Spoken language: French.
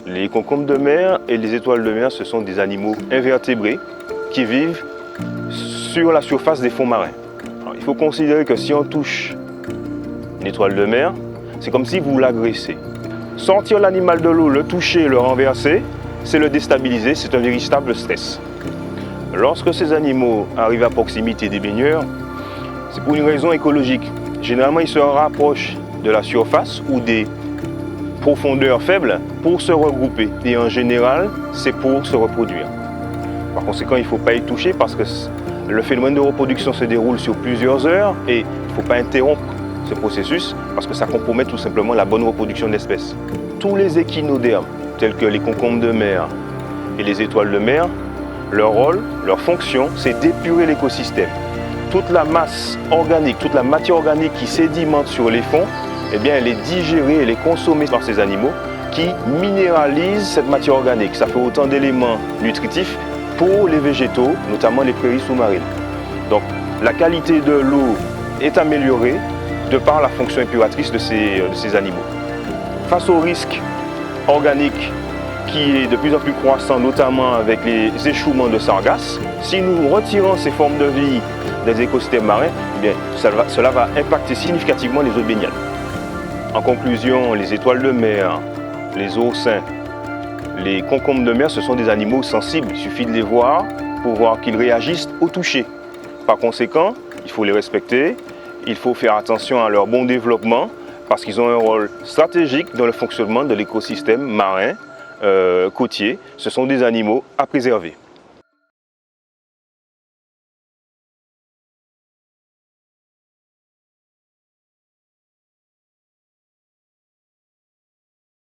Les concombres de mer et les étoiles de mer, ce sont des animaux invertébrés qui vivent sur la surface des fonds marins. Alors, il faut considérer que si on touche une étoile de mer, c'est comme si vous l'agressez. Sortir l'animal de l'eau, le toucher, le renverser, c'est le déstabiliser, c'est un véritable stress. Lorsque ces animaux arrivent à proximité des baigneurs, c'est pour une raison écologique. Généralement, ils se rapprochent de la surface ou des profondeurs faibles pour se regrouper. Et en général, c'est pour se reproduire. Par conséquent, il ne faut pas y toucher parce que le phénomène de reproduction se déroule sur plusieurs heures et il ne faut pas interrompre ce processus parce que ça compromet tout simplement la bonne reproduction de l'espèce. Tous les échinodermes, tels que les concombres de mer et les étoiles de mer, leur rôle, leur fonction, c'est d'épurer l'écosystème. Toute la masse organique, toute la matière organique qui sédimente sur les fonds, eh bien, elle est digérée, elle est consommée par ces animaux qui minéralisent cette matière organique. Ça fait autant d'éléments nutritifs pour les végétaux, notamment les prairies sous-marines. Donc, la qualité de l'eau est améliorée de par la fonction épuratrice de ces animaux. Face au risque organique qui est de plus en plus croissant, notamment avec les échouements de sargasses, si nous retirons ces formes de vie des écosystèmes marins, eh bien, cela va impacter significativement les eaux baignades. En conclusion, les étoiles de mer, les oursins, les concombres de mer, ce sont des animaux sensibles. Il suffit de les voir pour voir qu'ils réagissent au toucher. Par conséquent, il faut les respecter, il faut faire attention à leur bon développement parce qu'ils ont un rôle stratégique dans le fonctionnement de l'écosystème marin, côtier. Ce sont des animaux à préserver.